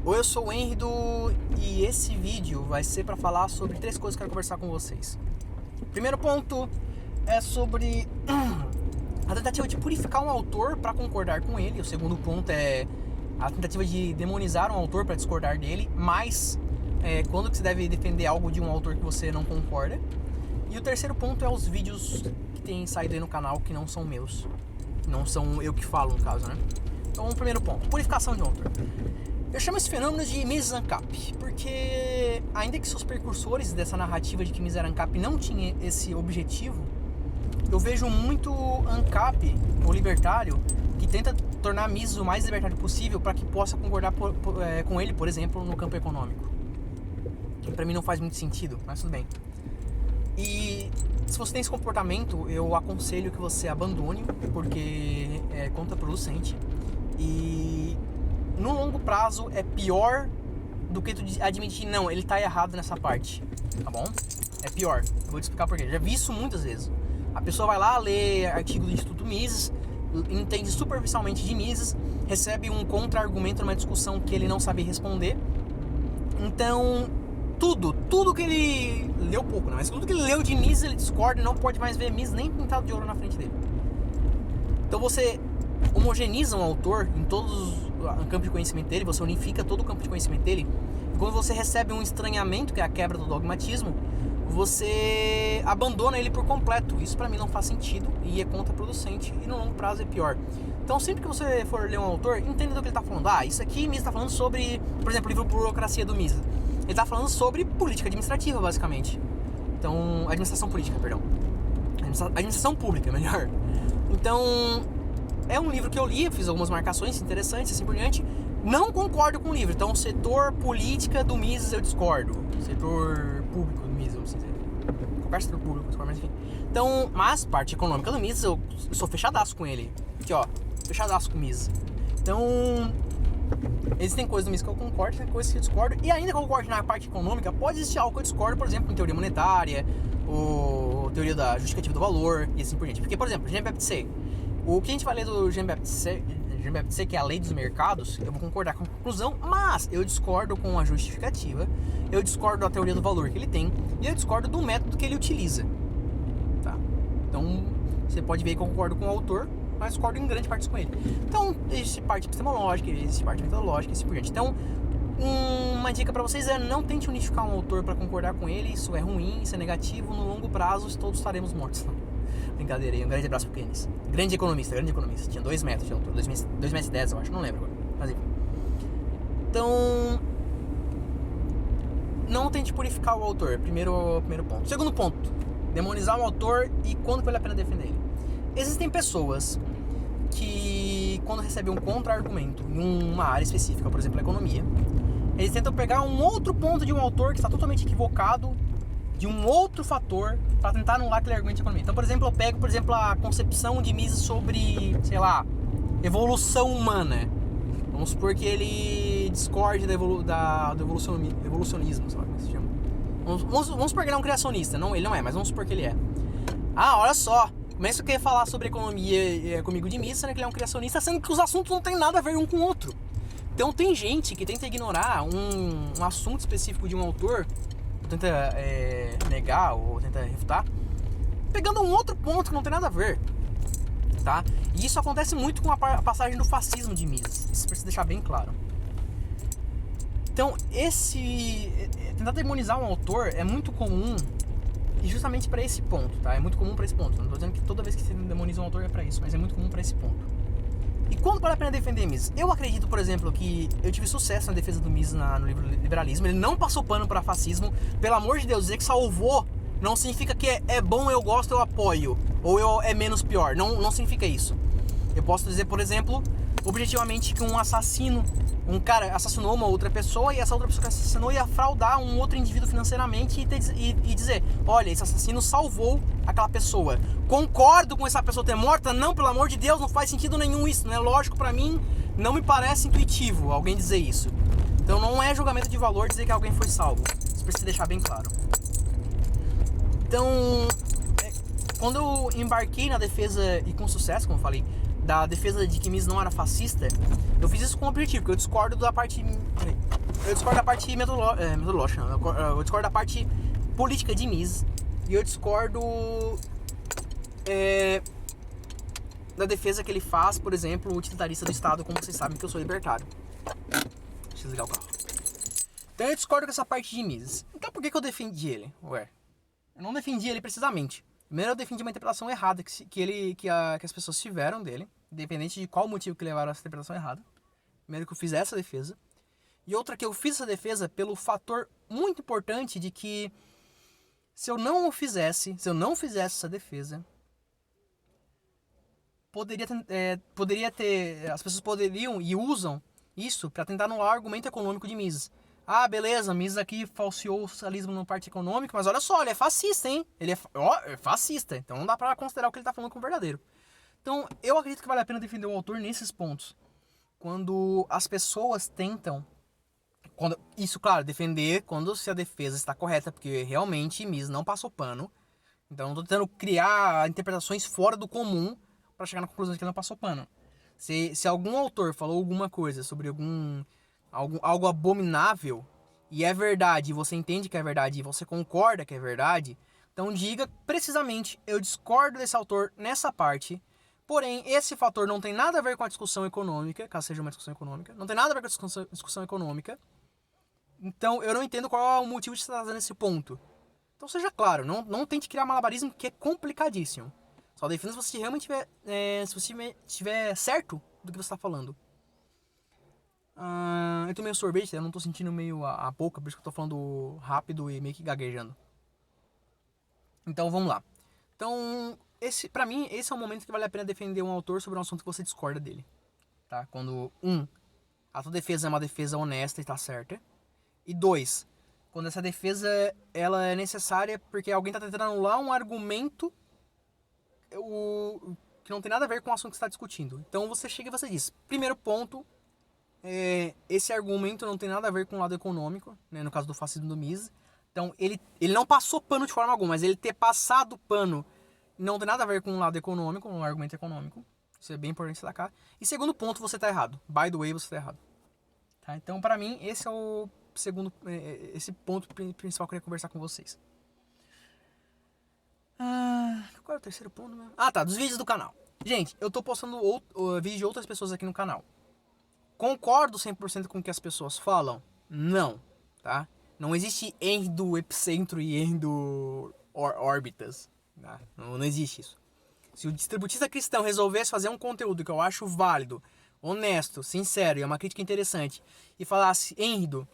Oi, eu sou o Henry e esse vídeo vai ser para falar sobre 3 coisas que eu quero conversar com vocês. O primeiro ponto é sobre a tentativa de purificar um autor para concordar com ele. O segundo ponto é a tentativa de demonizar um autor para discordar dele, mas quando que você deve defender algo de um autor que você não concorda. E o terceiro ponto é os vídeos que têm saído aí no canal que não são meus. Não são eu que falo, no caso, né? Então, o primeiro ponto, purificação de um autor. Eu chamo esse fenômeno de Mises ANCAP, porque ainda que seus precursores dessa narrativa de que Mises era ANCAP não tinha esse objetivo, eu vejo muito ANCAP, ou libertário, que tenta tornar Mises o mais libertário possível para que possa concordar com ele, por exemplo, no campo econômico. Que pra mim não faz muito sentido, mas tudo bem. E se você tem esse comportamento, eu aconselho que você abandone, porque é contraproducente. E no longo prazo é pior do que tu admitir, não, ele tá errado nessa parte, tá bom? É pior, eu vou te explicar por quê. Já vi isso muitas vezes. A pessoa vai lá, lê artigo do Instituto Mises, entende superficialmente de Mises, recebe um contra-argumento numa discussão que ele não sabe responder. Então, tudo que ele leu pouco, né? Mas tudo que ele leu de Mises, ele discorda e não pode mais ver Mises nem pintado de ouro na frente dele. Então você homogeneiza um autor em todos o campo de conhecimento dele, você unifica todo o campo de conhecimento dele, e quando você recebe um estranhamento, que é a quebra do dogmatismo, você abandona ele por completo. Isso pra mim não faz sentido e é contraproducente, e no longo prazo é pior. Então sempre que você for ler um autor, entenda do que ele tá falando. Isso aqui Mises tá falando sobre, por exemplo, o livro Burocracia do Mises. Ele tá falando sobre política administrativa, basicamente. Então, administração política, perdão. Administração pública, melhor. Então, é um livro que eu li, eu fiz algumas marcações interessantes, assim por diante. Não concordo com o livro. Então, setor política do Mises eu discordo. Setor público do Mises, eu não sei dizer. Qualquer setor público, mas enfim. Então, mas parte econômica do Mises, eu sou fechadaço com ele. Aqui, ó, fechadaço com o Mises. Então, existem coisas do Mises que eu concordo, tem coisas que eu discordo. E ainda que eu concorde na parte econômica, pode existir algo que eu discordo, por exemplo, em teoria monetária, ou teoria da justificativa do valor, e assim por diante. Porque, por exemplo, Jean-Baptiste, o que a gente vai ler do Jean-Baptiste, que é a lei dos mercados, eu vou concordar com a conclusão, mas eu discordo com a justificativa, eu discordo da teoria do valor que ele tem, e eu discordo do método que ele utiliza. Tá? Então, você pode ver que eu concordo com o autor, mas discordo em grande parte com ele. Então, existe parte epistemológica, existe parte metodológica, e assim por diante. Então, uma dica pra vocês é não tente unificar um autor pra concordar com ele, isso é ruim, isso é negativo, no longo prazo todos estaremos mortos. Brincadeira aí, um grande abraço pro Keynes. Grande economista, tinha 2 metros de altura, 2 metros e 10 eu acho, não lembro agora, mas enfim. Então, não tente purificar o autor, primeiro ponto. Segundo ponto, demonizar o autor e quando vale a pena defender ele. Existem pessoas que, quando recebem um contra-argumento em uma área específica, por exemplo, a economia, eles tentam pegar um outro ponto de um autor que está totalmente equivocado de um outro fator para tentar anular aquele argumento de economia. Então, por exemplo, eu pego, a concepção de Mises sobre, sei lá, evolução humana. Vamos supor que ele discorde do evolucionismo, sei lá como se chama. Vamos supor que ele é um criacionista. Não, ele não é, mas vamos supor que ele é. Olha só. Começa a querer falar sobre economia comigo de Mises, sendo que ele é um criacionista, sendo que os assuntos não tem nada a ver um com o outro. Então tem gente que tenta ignorar um assunto específico de um autor, tenta negar ou tenta refutar, pegando um outro ponto que não tem nada a ver, tá? E isso acontece muito com a passagem do fascismo de Mises, isso precisa deixar bem claro. Então tentar demonizar um autor é muito comum, e justamente para esse ponto, tá? É muito comum para esse ponto. Não tô dizendo que toda vez que você demoniza um autor é para isso, mas é muito comum para esse ponto. E quando vale a pena defender Mises? Eu acredito, por exemplo, que eu tive sucesso na defesa do Mises no livro Liberalismo. Ele não passou pano para fascismo. Pelo amor de Deus, dizer que salvou não significa que é bom, eu gosto, eu apoio, ou é menos pior. Não significa isso. Eu posso dizer, por exemplo, objetivamente, que um cara assassinou uma outra pessoa, e essa outra pessoa que assassinou ia fraudar um outro indivíduo financeiramente e dizer, olha, esse assassino salvou aquela pessoa. Concordo com essa pessoa ter morta? Não, pelo amor de Deus, não faz sentido nenhum isso, não é lógico pra mim, não me parece intuitivo alguém dizer isso. Então não é julgamento de valor dizer que alguém foi salvo. Isso precisa deixar bem claro. Então, quando eu embarquei na defesa, e com sucesso, como eu falei, da defesa de que Mises não era fascista, eu fiz isso com o objetivo, porque eu discordo da parte... Eu discordo da parte metodológica, eu discordo da parte política de Mises, e eu discordo da defesa que ele faz, por exemplo, utilitarista do Estado, como vocês sabem que eu sou libertário. Deixa eu desligar o carro. Então eu discordo com essa parte de Mises. Então por que eu defendi ele? Ué, eu não defendi ele precisamente. Primeiro eu defendi uma interpretação errada que as pessoas tiveram dele, independente de qual motivo que levaram a essa interpretação errada. Primeiro que eu fiz essa defesa. E outra que eu fiz essa defesa pelo fator muito importante de que se eu não fizesse essa defesa, poderia ter, as pessoas poderiam e usam isso para tentar anular o argumento econômico de Mises. Ah, beleza, Mises aqui falseou o socialismo no parte econômico, mas olha só, ele é fascista, hein? Ele é fascista, então não dá pra considerar o que ele tá falando como verdadeiro. Então, eu acredito que vale a pena defender o autor nesses pontos. Quando as pessoas tentam... Isso, claro, defender quando se a defesa está correta, porque realmente Mises não passou pano. Então, não tô tentando criar interpretações fora do comum para chegar na conclusão de que ele não passou pano. Se algum autor falou alguma coisa sobre algo abominável, e é verdade, e você entende que é verdade, e você concorda que é verdade, então diga precisamente, eu discordo desse autor nessa parte, porém, esse fator não tem nada a ver com a discussão econômica, caso seja uma discussão econômica, não tem nada a ver com a discussão econômica, então eu não entendo qual é o motivo de você estar fazendo esse ponto. Então seja claro, não tente criar malabarismo, que é complicadíssimo. Só defenda se você realmente estiver certo do que você está falando. Eu tomei um sorvete, eu não tô sentindo meio a boca, por isso que eu tô falando rápido e meio que gaguejando. Então vamos lá. Então, pra mim, esse é o momento que vale a pena defender um autor sobre um assunto que você discorda dele. Tá? Quando, a tua defesa é uma defesa honesta e tá certa. E 2, quando essa defesa ela é necessária porque alguém tá tentando anular um argumento que não tem nada a ver com o assunto que você está discutindo. Então você chega e você diz, primeiro ponto, esse argumento não tem nada a ver com o lado econômico, né, no caso do fascismo do Mises. Então ele não passou pano de forma alguma, mas ele ter passado pano não tem nada a ver com o lado econômico, um argumento econômico. Isso é bem importante destacar. E segundo ponto, você está errado. By the way, você está errado. Tá? Então, para mim, esse é o esse ponto principal que eu queria conversar com vocês. Qual é o terceiro ponto mesmo? Tá, dos vídeos do canal. Gente, eu tô postando vídeo de outras pessoas aqui no canal. Concordo 100% com o que as pessoas falam? Não, tá? Não existe Henry do epicentro e Henry do órbitas. Tá? Não existe isso. Se o distributista cristão resolvesse fazer um conteúdo que eu acho válido, honesto, sincero e é uma crítica interessante, e falasse, Henry,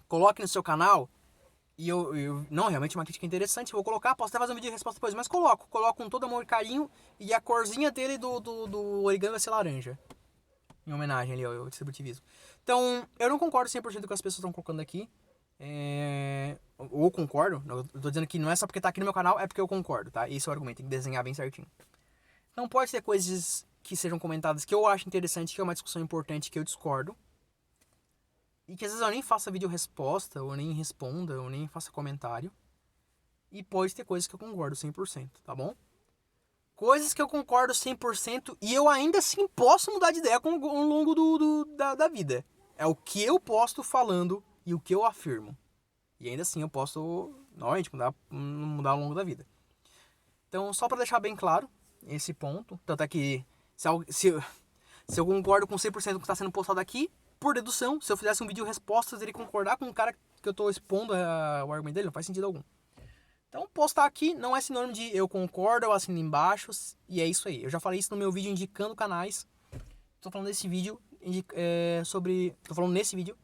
coloque no seu canal, e eu não, realmente é uma crítica interessante, eu vou colocar, posso até fazer um vídeo de resposta depois, mas coloco com todo amor e carinho, e a corzinha dele do origami vai ser laranja. Em homenagem ali ao distributivismo. Então, eu não concordo 100% com o que as pessoas estão colocando aqui. Ou concordo, eu tô dizendo que não é só porque tá aqui no meu canal, é porque eu concordo, tá? Esse é o argumento, tem que desenhar bem certinho. Então pode ter coisas que sejam comentadas que eu acho interessante, que é uma discussão importante, que eu discordo. E que às vezes eu nem faça vídeo resposta, ou nem responda, ou nem faça comentário. E pode ter coisas que eu concordo 100%, tá bom? Coisas que eu concordo 100% e eu ainda assim posso mudar de ideia ao longo da vida. É o que eu posto falando e o que eu afirmo. E ainda assim eu posso, novamente, mudar ao longo da vida. Então, só pra deixar bem claro esse ponto, tanto é que se eu concordo com 100% do que está sendo postado aqui, por dedução, se eu fizesse um vídeo resposta, eu teria que concordar com o cara que eu tô expondo o argumento dele, não faz sentido algum. Então, postar aqui não é sinônimo de eu concordo, eu assino embaixo, e é isso aí. Eu já falei isso no meu vídeo indicando canais. Tô falando desse vídeo tô falando nesse vídeo,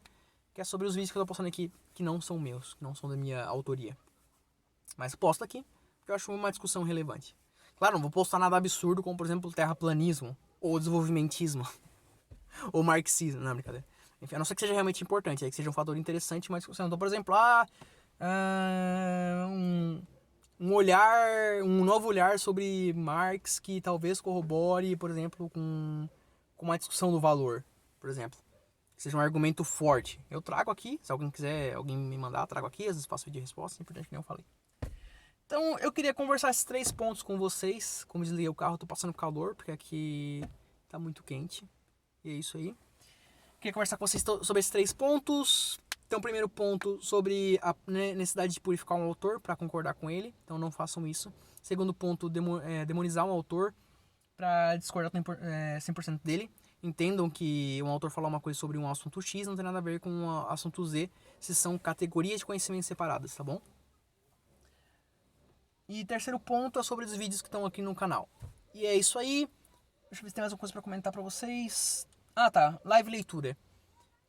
que é sobre os vídeos que eu tô postando aqui, que não são meus, que não são da minha autoria. Mas posto aqui, porque eu acho uma discussão relevante. Claro, não vou postar nada absurdo, como por exemplo terraplanismo, ou desenvolvimentismo, ou marxismo, não, brincadeira. Enfim, a não ser que seja realmente importante, aí que seja um fator interessante, uma discussão. Então, por exemplo, um novo olhar sobre Marx que talvez corrobore, por exemplo, com uma discussão do valor, por exemplo. Que seja um argumento forte. Eu trago aqui, se alguém me mandar, trago aqui, às vezes faço vídeo de resposta, importante que nem eu falei. Então, eu queria conversar esses 3 pontos com vocês. Como desliguei o carro, tô passando calor, porque aqui tá muito quente. E é isso aí. Queria conversar com vocês sobre esses 3 pontos. Então, primeiro ponto, sobre a necessidade de purificar um autor para concordar com ele. Então, não façam isso. Segundo ponto, demonizar um autor para discordar 100% dele. Entendam que um autor falar uma coisa sobre um assunto X não tem nada a ver com um assunto Z, se são categorias de conhecimento separadas, tá bom? E terceiro ponto é sobre os vídeos que estão aqui no canal. E é isso aí. Deixa eu ver se tem mais uma coisa pra comentar pra vocês. Ah, tá. Live leitura.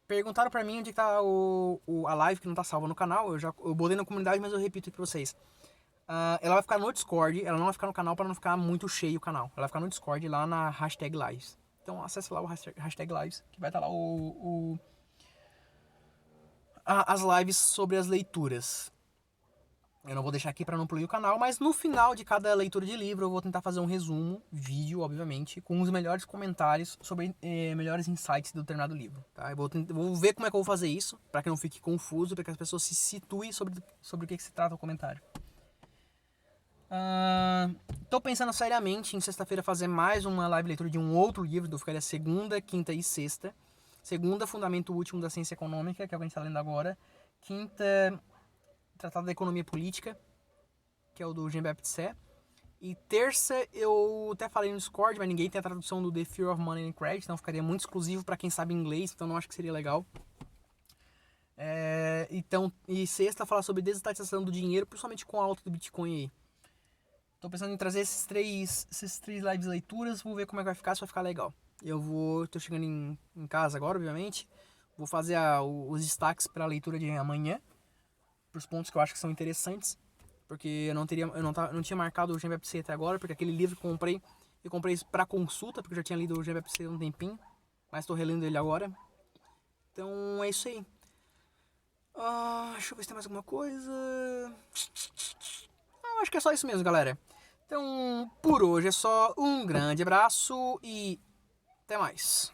Perguntaram pra mim onde tá a live que não tá salva no canal. Eu botei na comunidade, mas eu repito aqui pra vocês. Ela vai ficar no Discord. Ela não vai ficar no canal pra não ficar muito cheio o canal. Ela vai ficar no Discord lá na hashtag lives. Então acesse lá o hashtag lives, que vai estar lá as lives sobre as leituras. Eu não vou deixar aqui para não poluir o canal, mas no final de cada leitura de livro eu vou tentar fazer um resumo, vídeo, obviamente, com os melhores comentários sobre melhores insights do determinado livro. Tá? Eu vou ver como é que eu vou fazer isso, para que não fique confuso, para que as pessoas se situem sobre o que se trata o comentário. Tô pensando seriamente em sexta-feira fazer mais uma live leitura de um outro livro, do ficaria segunda, quinta e sexta. Segunda, Fundamento Último da Ciência Econômica, que é o que a gente está lendo agora. Quinta, Tratado da Economia Política, que é o do Jean-Baptiste. E terça, eu até falei no Discord, mas ninguém tem a tradução do The Fear of Money and Credit, então ficaria muito exclusivo para quem sabe inglês, então não acho que seria legal. E sexta, falar sobre desestatização do dinheiro, principalmente com a alta do Bitcoin aí. Tô pensando em trazer esses três lives leituras, vou ver como é que vai ficar, se vai ficar legal. Tô chegando em casa agora, obviamente. Vou fazer os destaques para a leitura de amanhã, pros pontos que eu acho que são interessantes, porque eu não tinha marcado o Jean-Baptiste até agora, porque aquele livro que eu comprei para consulta, porque eu já tinha lido o Jean-Baptiste há um tempinho, mas tô relendo ele agora. Então é isso aí. Deixa eu ver se tem mais alguma coisa. Acho que é só isso mesmo, galera. Então, por hoje é só. Um grande abraço e até mais.